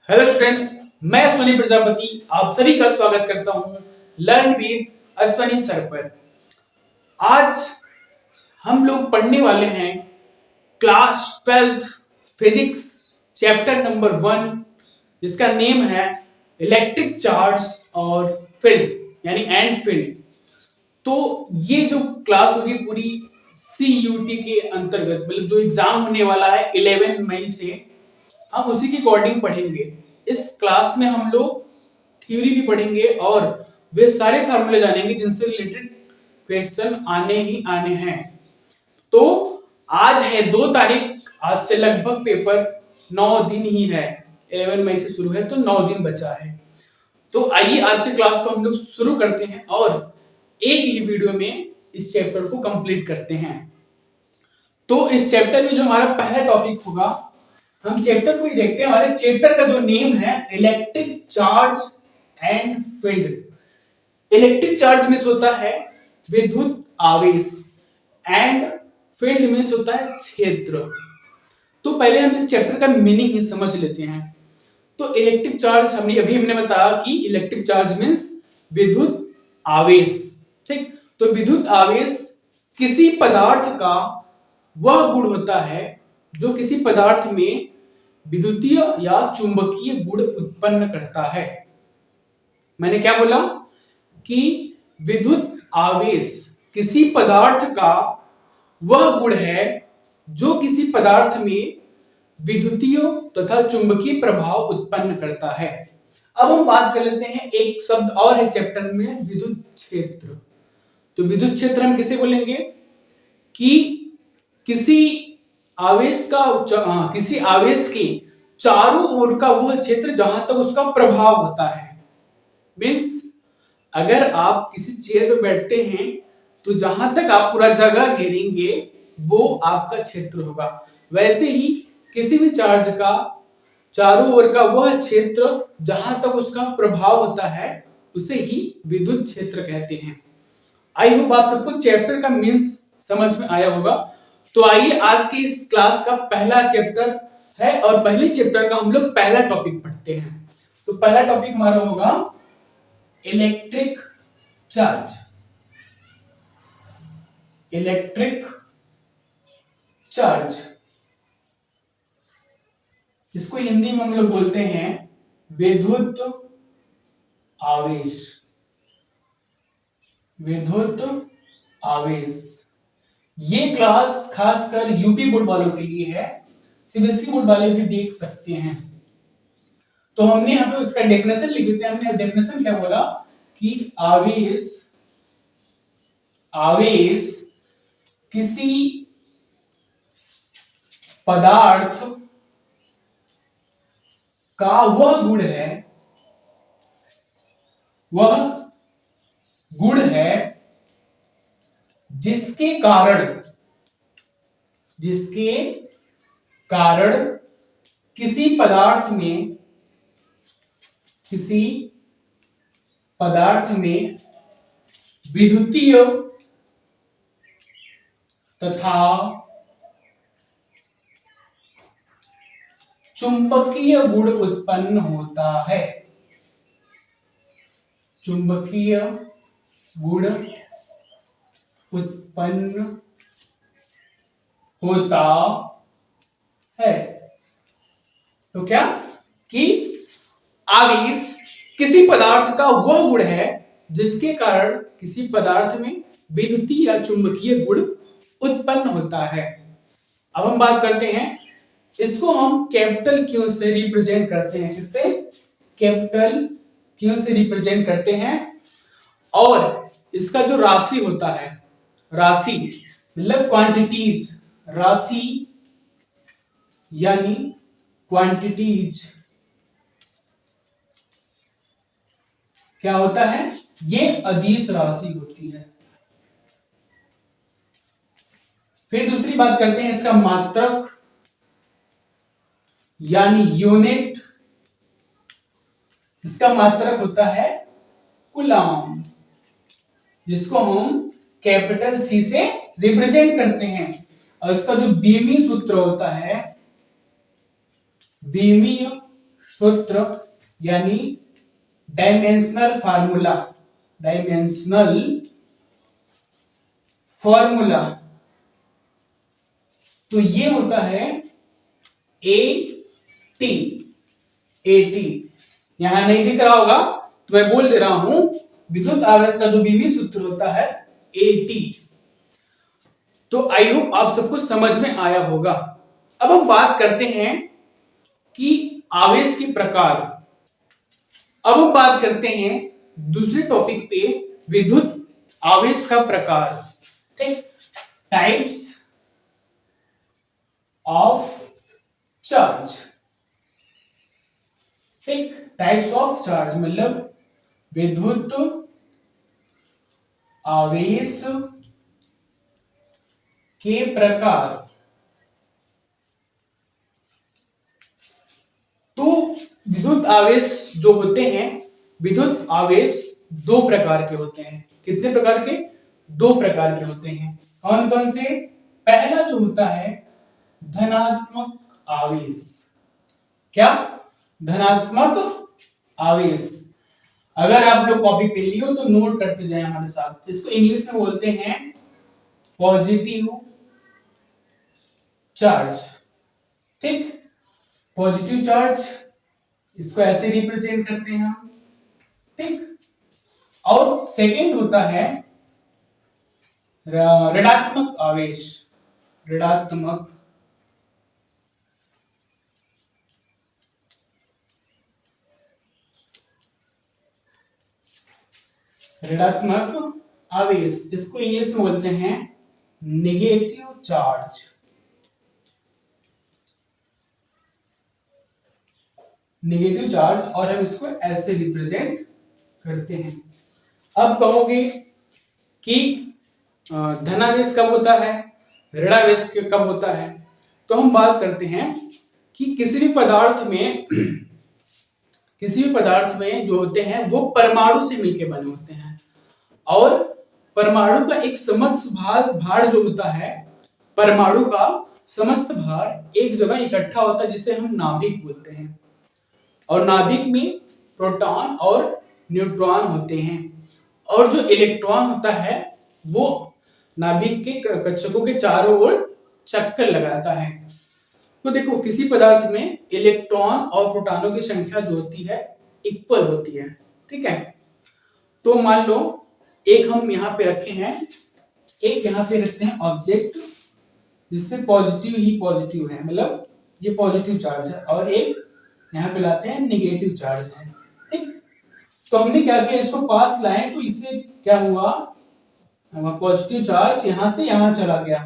Hello students, मैं अश्वनी प्रजापति आप सभी का स्वागत करता हूं लर्न विद अश्वनी सर पर। आज हम लोग पढ़ने वाले हैं class 12th physics chapter number 1, जिसका नेम है इलेक्ट्रिक चार्ज और फील्ड यानी एंड फील्ड। तो ये जो क्लास होगी पूरी CUT के अंतर्गत, मतलब जो एग्जाम होने वाला है 11 मई से, हम उसी की अकॉर्डिंग पढ़ेंगे। इस क्लास में हम लोग थ्योरी भी पढ़ेंगे और वे सारे फार्मूले जानेंगे जिनसे रिलेटेड क्वेश्चन आने ही आने हैं। तो आज है 2 तारीख, आज से लगभग पेपर 9 दिन ही है। 11 मई से शुरू है तो 9 दिन बचा है। तो आइए आज से क्लास को हम लोग शुरू करते हैं और एक ही वीडियो में इस चैप्टर को कंप्लीट करते हैं। तो इस चैप्टर में जो हमारा पहला टॉपिक होगा, हम चैप्टर को ही देखते हैं। हमारे चैप्टर का जो नेम है electric charge and field. Electric charge means होता है विद्युत आवेश एंड फील्ड मींस होता है क्षेत्र। तो पहले हम इस चैप्टर का मीनिंग ही समझ लेते हैं। तो इलेक्ट्रिक चार्ज हमने बताया कि इलेक्ट्रिक चार्ज मींस विद्युत आवेश। ठीक, तो विद्युत आवेश किसी पदार्थ का वह गुण होता है जो किसी पदार्थ में विद्युतीय या चुंबकीय गुण उत्पन्न करता है। मैंने क्या बोला कि विद्युत आवेश किसी पदार्थ का वह गुण है जो किसी पदार्थ में विद्युतीय तथा चुंबकीय प्रभाव उत्पन्न करता है। अब हम बात कर लेते हैं, एक शब्द और है चैप्टर में, विद्युत क्षेत्र। तो विद्युत क्षेत्र हम किसे बोलेंगे कि किसी आवेश के चारों ओर का वह क्षेत्र जहां तक उसका प्रभाव होता है। मीन्स अगर आप किसी चेयर पे बैठते हैं तो जहां तक आप पूरा जगह घेरेंगे वो आपका क्षेत्र होगा। वैसे ही किसी भी चार्ज का चारों ओर का वह क्षेत्र जहां तक उसका प्रभाव होता है उसे ही विद्युत क्षेत्र कहते हैं। आई होप आप सबको चैप्टर का मीन्स समझ में आया होगा। तो आइए आज की इस क्लास का पहला चैप्टर है और पहले चैप्टर का हम लोग पहला टॉपिक पढ़ते हैं। तो पहला टॉपिक हमारा होगा इलेक्ट्रिक चार्ज। इलेक्ट्रिक चार्ज, इसको हिंदी में हम लोग बोलते हैं विद्युत आवेश। विद्युत आवेश ये क्लास खासकर यूपी बोर्ड वालों के लिए है, सीबीएसई बोर्ड वाले भी देख सकते हैं। तो हमने यहाँ पे उसका डेफिनेशन लिख लेते हैं। हमने डेफिनेशन क्या बोला कि आवेश किसी पदार्थ का वह गुण है जिसके कारण किसी पदार्थ में विद्युतीय तथा चुंबकीय गुण उत्पन्न होता है। चुंबकीय गुण उत्पन्न होता है। तो क्या कि आवेश किसी पदार्थ का वह गुण है जिसके कारण किसी पदार्थ में विद्युतीय या चुंबकीय गुण उत्पन्न होता है। अब हम बात करते हैं, इसको हम कैपिटल क्यू से रिप्रेजेंट करते हैं। किससे? कैपिटल क्यू से रिप्रेजेंट करते हैं। और इसका जो राशि होता है, राशि मतलब क्वांटिटीज, राशि यानी क्वांटिटीज क्या होता है? ये अदिश राशि होती है। फिर दूसरी बात करते हैं, इसका मात्रक यानी यूनिट। इसका मात्रक होता है कूलम, जिसको हम कैपिटल सी से रिप्रेजेंट करते हैं। और इसका जो बीमीय सूत्र होता है, बीमीय सूत्र यानी डायमेंशनल फार्मूला, डायमेंशनल फॉर्मूला, तो ये होता है ए टी। ए टी यहां नहीं दिख रहा होगा तो मैं बोल दे रहा हूं, विद्युत आवेश का जो बीमी सूत्र होता है ए टी। तो आई होप आप सबको समझ में आया होगा। अब हम बात करते हैं कि आवेश के प्रकार। अब हम बात करते हैं दूसरे टॉपिक पे, विद्युत आवेश का प्रकार। ठीक, टाइप्स ऑफ चार्ज। ठीक, टाइप्स ऑफ चार्ज मतलब विद्युत आवेश के प्रकार। तो विद्युत आवेश जो होते हैं, विद्युत आवेश दो प्रकार के होते हैं। कितने प्रकार के? दो प्रकार के होते हैं। कौन कौन से? पहला जो होता है धनात्मक आवेश। क्या? धनात्मक आवेश। अगर आप लोग कॉपी पे लियो तो नोट करते जाए हमारे साथ। इसको इंग्लिश में बोलते हैं पॉजिटिव चार्ज। ठीक, पॉजिटिव चार्ज, इसको ऐसे रिप्रेजेंट करते हैं हम। ठीक, और सेकेंड होता है ऋणात्मक आवेश। ऋणात्मक ऋणात्मक आवेश, इसको इंग्लिश में बोलते हैं नेगेटिव चार्ज। नेगेटिव चार्ज, और हम इसको ऐसे रिप्रेजेंट करते हैं। अब कहोगे कि धनावेश कब होता है, ऋणावेश कब होता है? तो हम बात करते हैं कि किसी भी पदार्थ में जो होते हैं वो परमाणु से मिलकर बने होते हैं, और परमाणु का एक समस्त भार जो होता है, परमाणु का समस्त भार एक जगह इकट्ठा होता है जिसे हम नाभिक बोलते हैं। और नाभिक में प्रोटॉन और न्यूट्रॉन होते हैं, और जो इलेक्ट्रॉन होता है वो नाभिक के कक्षकों के चारों ओर चक्कर लगाता है। तो देखो, किसी पदार्थ में इलेक्ट्रॉन और प्रोटॉनों की संख्या जो होती है इक्वल होती है। ठीक है, तो मान लो एक हम यहाँ पे रखे हैं, एक यहाँ पे रखते हैं ऑब्जेक्ट जिसमें पॉजिटिव ही पॉजिटिव है, मतलब ये पॉजिटिव चार्ज है, और एक यहाँ पे लाते हैं नेगेटिव चार्ज है। ठीक, तो हमने क्या किया, इसको पास लाए तो इससे क्या हुआ, पॉजिटिव चार्ज यहाँ से यहाँ चला गया।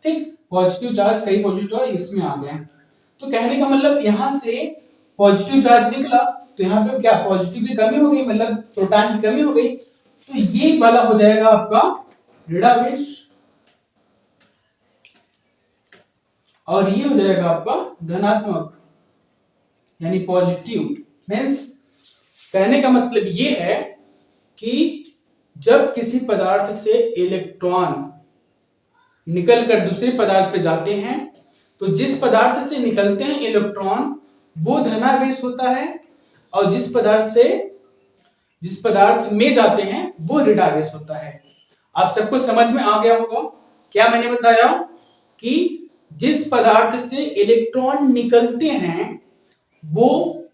ठीक, पॉजिटिव चार्ज कहीं पॉजिटिव है, इसमें आ गया। तो कहने का मतलब यहाँ से पॉजिटिव चार्ज निकला तो यहाँ पे क्या, पॉजिटिव की कमी हो गई, मतलब प्रोटॉन की कमी हो गई। तो ये वाला हो जाएगा आपका ऋणावेश, और ये हो जाएगा आपका धनात्मक यानी पॉजिटिव। मींस कहने का मतलब ये है कि जब किसी पदार्थ से इलेक्ट्रॉन निकलकर दूसरे पदार्थ पे जाते हैं, तो जिस पदार्थ से निकलते हैं इलेक्ट्रॉन वो धनावेश होता है, और जिस पदार्थ में जाते हैं वो ऋणावेश होता है। आप सबको समझ में आ गया होगा क्या मैंने बताया, कि जिस पदार्थ से इलेक्ट्रॉन निकलते हैं वो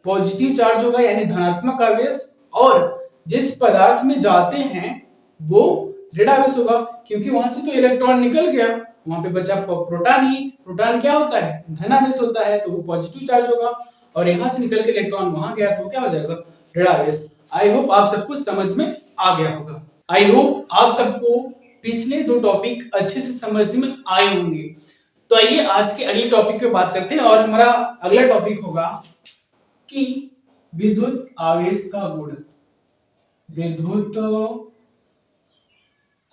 पॉजिटिव चार्ज होगा यानी धनात्मक आवेश, और जिस पदार्थ में जाते हैं वो ऋणावेश होगा, क्योंकि वहां से तो इलेक्ट्रॉन निकल गया, वहां पे बचा प्रोटॉन ही। प्रोटॉन क्या होता है, धनावेश होता है, तो वो पॉजिटिव चार्ज होगा, और यहां से निकल के इलेक्ट्रॉन वहां गया तो क्या हो जाएगा, ऋणावेश। आई होप आप सबको समझ में आ गया होगा। आई होप आप सबको पिछले दो टॉपिक अच्छे से समझ में आए होंगे। तो आइए आज के अगले टॉपिक पे बात करते हैं, और हमारा अगला टॉपिक होगा कि विद्युत आवेश का गुण। विद्युत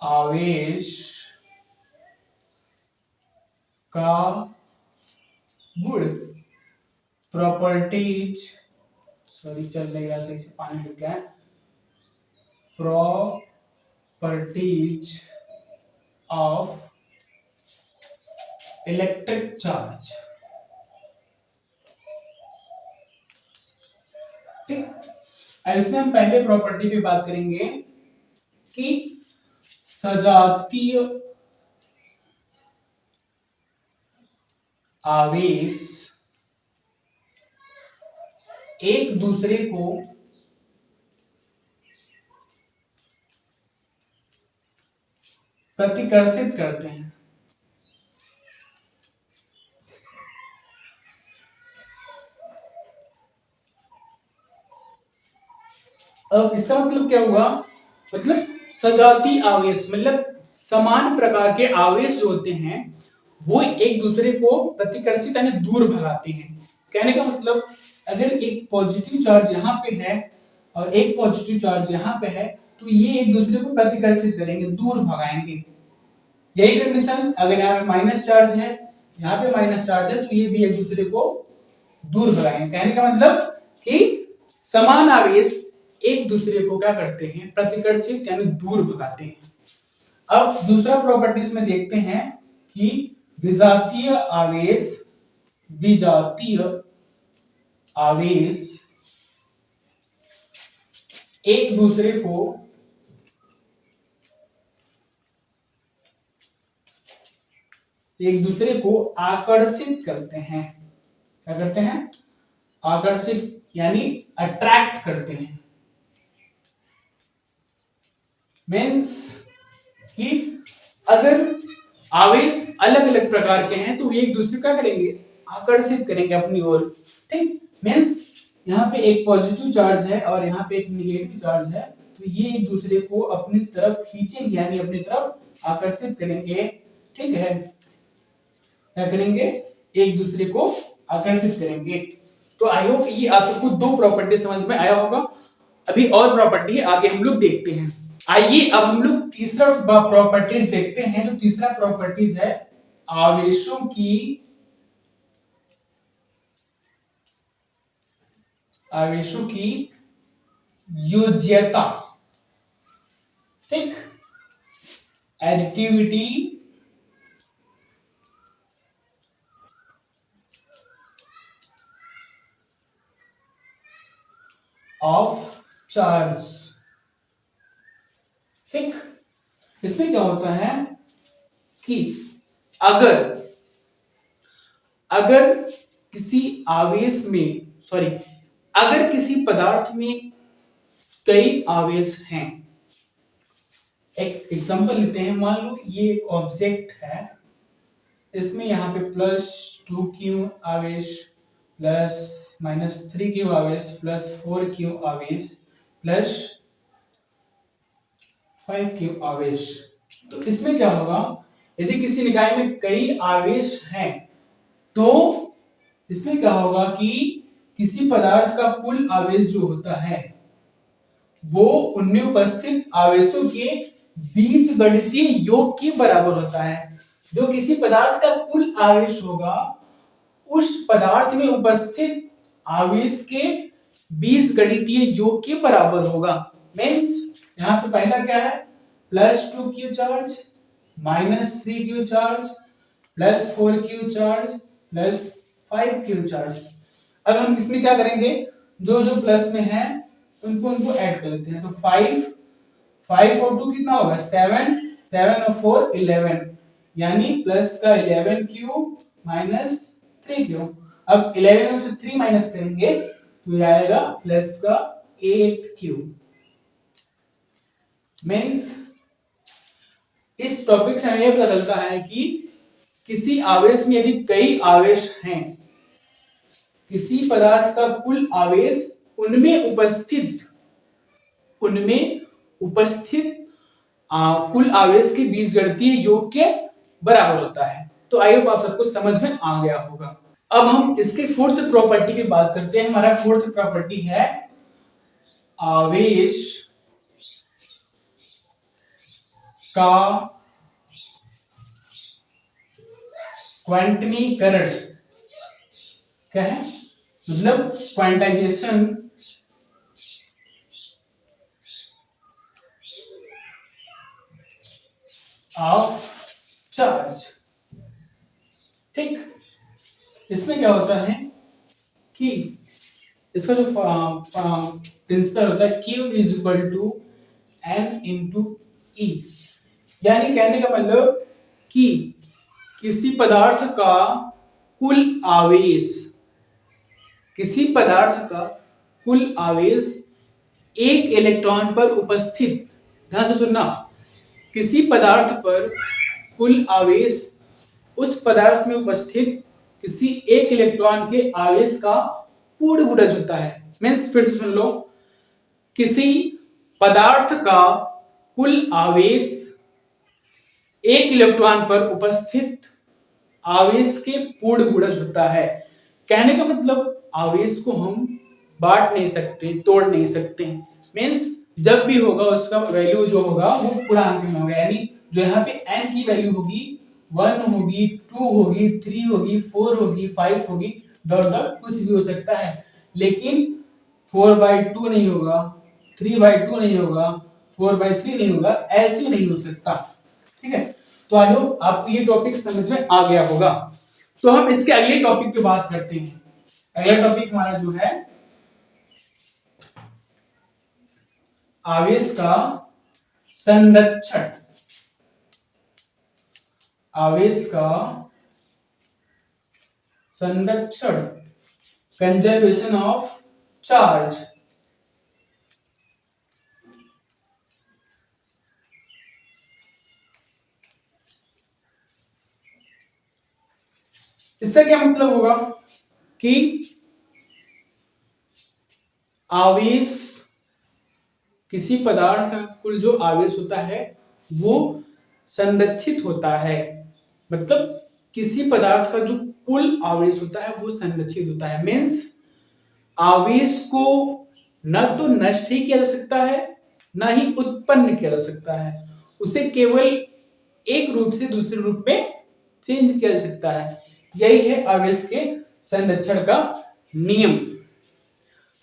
आवेश का गुण, प्रॉपर्टीज, सॉरी चल नहीं रहा सही से, पानी लग गया है। Properties of electric charge. ठीक। अब इसमें हम पहले प्रॉपर्टी पे बात करेंगे कि सजातीय आवेश एक दूसरे को प्रतिकर्षित करते हैं। अब इसका मतलब क्या हुआ, मतलब सजातीय आवेश मतलब समान प्रकार के आवेश जो होते हैं वो एक दूसरे को प्रतिकर्षित यानी दूर भगाते हैं। कहने का मतलब अगर एक पॉजिटिव चार्ज यहाँ पे है और एक पॉजिटिव चार्ज यहाँ पे है तो ये एक दूसरे को प्रतिकर्षित करेंगे, दूर भगाएंगे। यही कंडीशन अगर यहाँ पे माइनस चार्ज है, यहाँ पे माइनस चार्ज है, तो ये भी एक दूसरे को दूर भगाएंगे। कहने का मतलब कि समान आवेश एक दूसरे को क्या करते हैं, प्रतिकर्षित यानी दूर भगाते हैं। अब दूसरा प्रॉपर्टीज में देखते हैं कि विजातीय आवेश एक दूसरे को आकर्षित करते हैं। क्या करते हैं, आकर्षित यानी अट्रैक्ट करते हैं। मीन्स कि अगर आवेश अलग अलग प्रकार के हैं तो एक दूसरे का करेंगे, आकर्षित करेंगे अपनी ओर। ठीक, मीन्स यहाँ पे एक पॉजिटिव चार्ज है और यहाँ पे एक निगेटिव चार्ज है, तो ये एक दूसरे को अपनी तरफ खींचेंगे यानी अपनी तरफ आकर्षित करेंगे। ठीक है, क्या करेंगे, एक दूसरे को आकर्षित करेंगे। तो आई होप ये आप सबको दो प्रॉपर्टी समझ में आया होगा। अभी और प्रॉपर्टी आगे हम लोग देखते हैं। आइए अब हम लोग तीसरा प्रॉपर्टीज देखते हैं। जो तीसरा प्रॉपर्टीज है आवेशों की योज्यता। ठीक, एडिटिविटी ऑफ चार्ज। ठीक, इसमें क्या होता है कि अगर किसी आवेश में अगर किसी पदार्थ में कई आवेश हैं, एक एग्जांपल लेते हैं। मान लो ये एक ऑब्जेक्ट है, इसमें यहाँ पे +2q आवेश, -3q आवेश, +4q आवेश, +5q आवेश। तो इसमें क्या होगा, यदि किसी निकाय में कई आवेश हैं तो इसमें क्या होगा कि किसी पदार्थ का कुल आवेश जो होता है वो उनमें उपस्थित आवेशों के बीजगणितीय योग के बराबर होता है। जो किसी पदार्थ का कुल आवेश होगा उस पदार्थ में उपस्थित आवेश के बीजगणितीय योग के बराबर होगा। मींस यहाँ पे पहला क्या है, +2q charge, -3q charge, +4q charge, +5q charge. अब हम इसमें क्या करेंगे, जो जो प्लस में है उनको ऐड कर लेते हैं। तो 5 और 2 कितना होगा, 7, 7 और 4 11, यानी प्लस का 11q -3q। अब 11 में से 3 माइनस करेंगे तो ये आएगा प्लस का 8q। मींस इस टॉपिक से हमें यह पता चलता है कि किसी आवेश में यदि कई आवेश हैं, किसी पदार्थ का कुल आवेश उनमें उपस्थित कुल आवेश के बीजगणितीय योग के बराबर होता है। तो आई होप आप सबको समझ में आ गया होगा। अब हम इसके फोर्थ प्रॉपर्टी की बात करते हैं। हमारा फोर्थ प्रॉपर्टी है आवेश का क्वांटमीकरण। क्या है, मतलब क्वांटाइजेशन ऑफ चार्ज। ठीक, इसमें क्या होता है कि इसका जो प्रिंसिपल होता है Q is equal to N into E. यानी कहने का मतलब कि किसी पदार्थ का कुल आवेश, किसी पदार्थ का कुल आवेश एक इलेक्ट्रॉन पर उपस्थित, ध्यान से सुनना, किसी पदार्थ पर कुल आवेश उस पदार्थ में उपस्थित किसी एक इलेक्ट्रॉन के आवेश का पूर्ण गुणज होता है। मीन्स फिर से सुन लो, किसी पदार्थ का कुल आवेश एक इलेक्ट्रॉन पर उपस्थित आवेश के पूर्ण गुणज होता है। कहने का मतलब आवेश को हम बांट नहीं सकते, तोड़ नहीं सकते। मीन्स जब भी होगा उसका वैल्यू जो होगा वो पूर्णांक में होगा। यानी जो यहाँ पे n की वैल्यू होगी 1 होगी, 2 होगी, 3 होगी, 4 होगी, 5 होगी, डॉट डॉट कुछ भी हो सकता है। लेकिन 4/2 नहीं होगा, 3/2 नहीं होगा, 4/3 नहीं होगा, ऐसे नहीं हो सकता। ठीक है, तो आई होप आपको ये टॉपिक समझ में आ गया होगा। तो हम इसके अगले टॉपिक पे बात करते हैं। अगला टॉपिक हमारा जो है आवेश का संरक्षण, आवेश का संरक्षण, कंजर्वेशन ऑफ चार्ज। इसका क्या मतलब होगा कि आवेश, किसी पदार्थ का कुल जो आवेश होता है वो संरक्षित होता है। मतलब किसी पदार्थ का जो कुल आवेश होता है वो संरक्षित होता है। मीन्स आवेश को न तो नष्ट ही किया जा सकता है, न ही उत्पन्न किया जा सकता है। उसे केवल एक रूप से दूसरे रूप में चेंज किया जा सकता है। यही है आवेश के संरक्षण का नियम।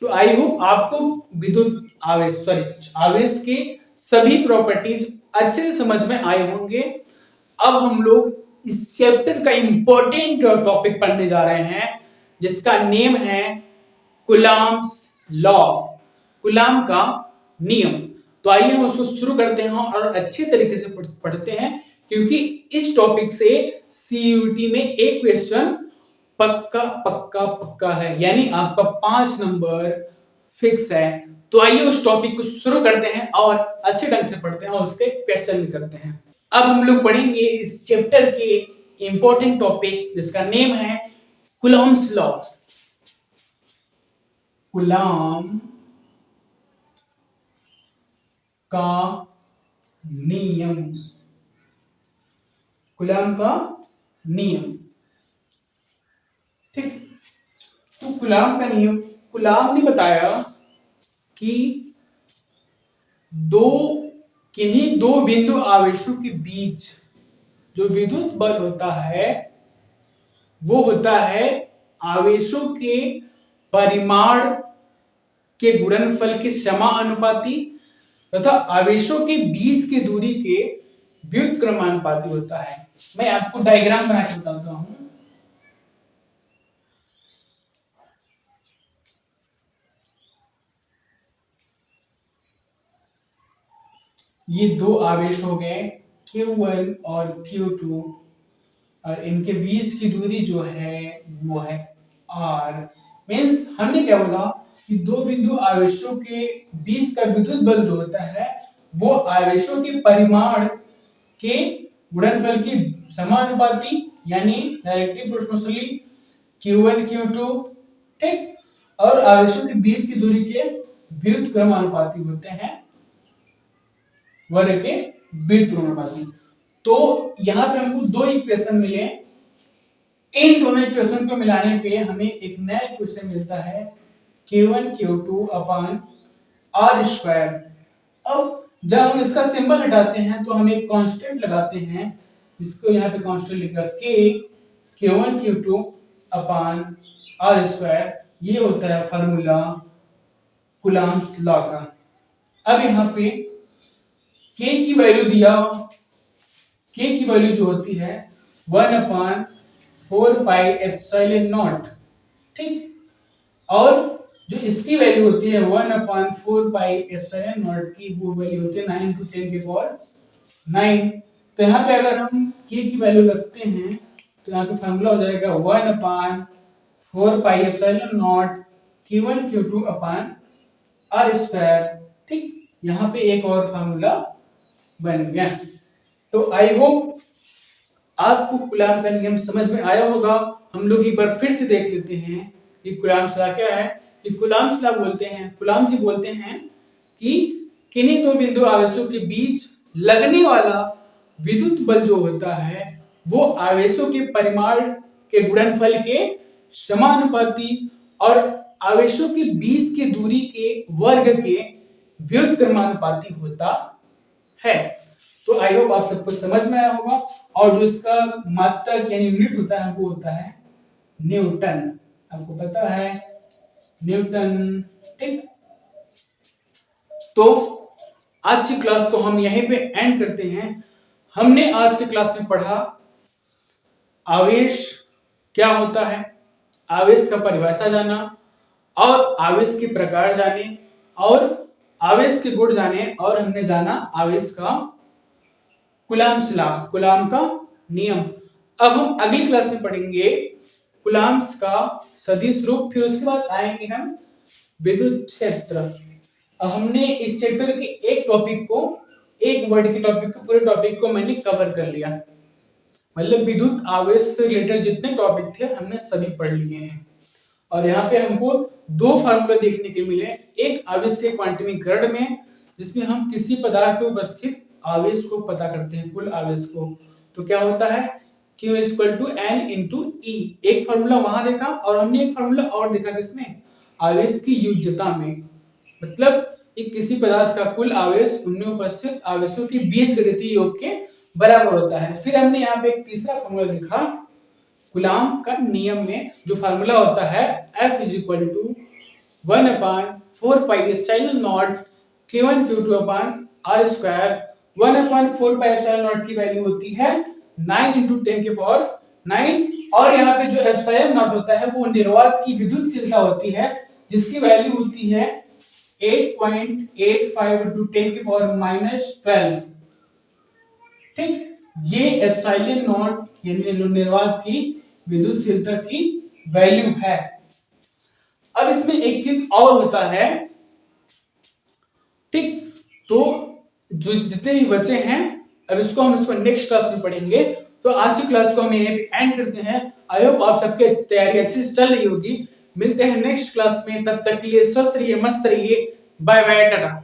तो आई होप आपको विद्युत आवेश, सॉरी, आवेश के सभी प्रॉपर्टीज अच्छे से समझ में आए होंगे। अब हम लोग इस चैप्टर का इंपॉर्टेंट टॉपिक पढ़ने जा रहे हैं जिसका नेम है कूलम्ब्स लॉ, कूलम्ब का नियम। तो आइए हम उसको शुरू करते हैं और अच्छे तरीके से पढ़ते हैं, क्योंकि इस टॉपिक से सीयूटी में एक क्वेश्चन पक्का पक्का पक्का है। यानी आपका 5 नंबर फिक्स है। तो आइए उस टॉपिक को शुरू करते हैं और अच्छे ढंग से पढ़ते हैं और उसके क्वेश्चन भी करते हैं। अब हम लोग पढ़ेंगे इस चैप्टर के इंपॉर्टेंट टॉपिक जिसका नेम है कूलम्ब्स लॉ, कूलम्ब का नियम, कूलम्ब का नियम। ठीक, तो कूलम्ब का नियम, कूलम्ब ने बताया कि किन्हीं दो बिंदु आवेशों के बीच जो विद्युत बल होता है वो होता है आवेशों के परिमाण के गुणनफल के समानुपाती तथा आवेशों के बीच की दूरी के व्युत्क्रमानुपाती होता है। मैं आपको डायग्राम बना के बताता हूं। ये दो आवेश हो गए Q1 और Q2 और इनके बीच की दूरी जो है वो है R। मीन्स हमने क्या बोला कि दो बिंदु आवेशों के बीच का विद्युत बल जो होता है वो आवेशों के परिमाण के गुणनफल के समानुपाती, यानी डायरेक्टली प्रोपोर्शनली Q1 Q2, ठीक, और आवेशों के बीच की दूरी के व्युत्क्रमानुपाती होते हैं, वर्ग के व्युत्क्रमानुपाती। तो यहाँ पे हमको दो इक्वेशन मिले। इन दोनों इक्वेशन को मिलाने पे हमें एक नया इक्वेशन मिलता है Q1 Q2 अपान R स्क्वायर। अब जब हम इसका सिंबल हटाते हैं तो हम एक कांस्टेंट लगाते हैं, इसको यहाँ पे कांस्टेंट लिखा K Q1 Q2 अपान R स्क्वायर। ये होता है फार्मूला कूलम्ब्स लॉ का। अब यहाँ पे K की वैल्यू दिया, K की वैल्यू जो होती है 1/4 पाई एप्सिलॉन नॉट, ठीक, और जो इसकी वैल्यू होती है 1/4 पाई एप्सिलॉन नॉट की, वो वैल्यू होती है 9 × 10⁹ तो यहाँ पे अगर हम k की वैल्यू रखते हैं तो यहाँ पे फार्मूला हो जाएगा 1/4 pi epsilon not Q1 Q2 upon R square. ठीक, यहाँ पे एक और फार्मूला बन गया। तो आई होप आपको कूलॉम का नियम समझ में आया होगा। हम लोग एक बार फिर से देख लेते हैं कि कूलॉम्स लॉ क्या है। कि कूलॉम्स लॉ बोलते हैं, कूलॉम जी बोलते हैं कि किन्हीं दो बिंदु आवेशों के बीच लगने वाला विद्युत बल जो होता है वो आवेशों के परिमाण के गुणनफल के समानुपाती और आवेशों के बीच की दूरी के वर्ग के व्युत्क्रमानुपाती होता है। तो आई होप आप सबको समझ में आया होगा। और जो इसका मात्रक यानी यूनिट होता है वो होता है न्यूटन। आपको पता है न्यूटन। ठीक, तो आज की क्लास को हम यहीं पे एंड करते हैं। हमने आज के क्लास में पढ़ा आवेश क्या होता है, आवेश का परिभाषा जाना और आवेश के प्रकार जाने और आवेश के गुण जाने, और हमने जाना आवेश का कूलॉम्स लॉ, कूलॉम का नियम। अब हम अगली क्लास में पढ़ेंगे कूलॉम्स का सदिश रूप, फिर उसके बाद आएंगे हम विद्युत क्षेत्र। अब हमने इस चैप्टर के एक टॉपिक को, एक वर्ड के टॉपिक को, पूरे टॉपिक को मैंने कवर कर लिया। मतलब विद्युत आवेश से रिलेटेड जितने टॉपिक थे हमने सभी पढ़ लिए हैं। और यहाँ पे हमको दो फार्मूला देखने के मिले, एक आवेश के क्वांटमीकरण में जिसमें हम किसी पदार्थ में उपस्थित आवेश को पता करते हैं, कुल आवेश को। तो क्या होता है Q = N × E, एक फार्मूला वहां देखा, और हमने एक फार्मूला और देखा किसमें, आवेश की युज्यता में। मतलब एक किसी पदार्थ का कुल आवेश उनमें उपस्थित आवेशों के बीजगणितीय योग के बराबर होता है। फिर हमने यहाँ पे एक तीसरा फार्मूला देखा कूलॉम का नियम में, जो फार्मूला होता है F = 1/4 pi epsilon not Q1 Q2 upon R square. 1/4 pi epsilon not की वैल्यू होती है 9 × 10⁹ और यहाँ पे जो एप्सिलॉन नॉट होता है वो निर्वात की विद्युतशीलता होती है, जिसकी वैल्यू होती है 8.85 × 10⁻12। ठीक, ये एप्सिलॉन नॉट यानी निर्वात की विद्युतशीलता की वैल्यू है। अब इसमें एक चीज और होता है। ठीक, तो जो जितने भी बचे हैं, अब इसको हम नेक्स्ट क्लास में पढ़ेंगे। तो आज की क्लास को हम यहीं पे एंड करते हैं। आई होप आप सबके तैयारी अच्छे से चल रही होगी। मिलते हैं नेक्स्ट क्लास में, तब तक के लिए स्वस्थ रहिए, मस्त रहिए। Bye bye, Tata.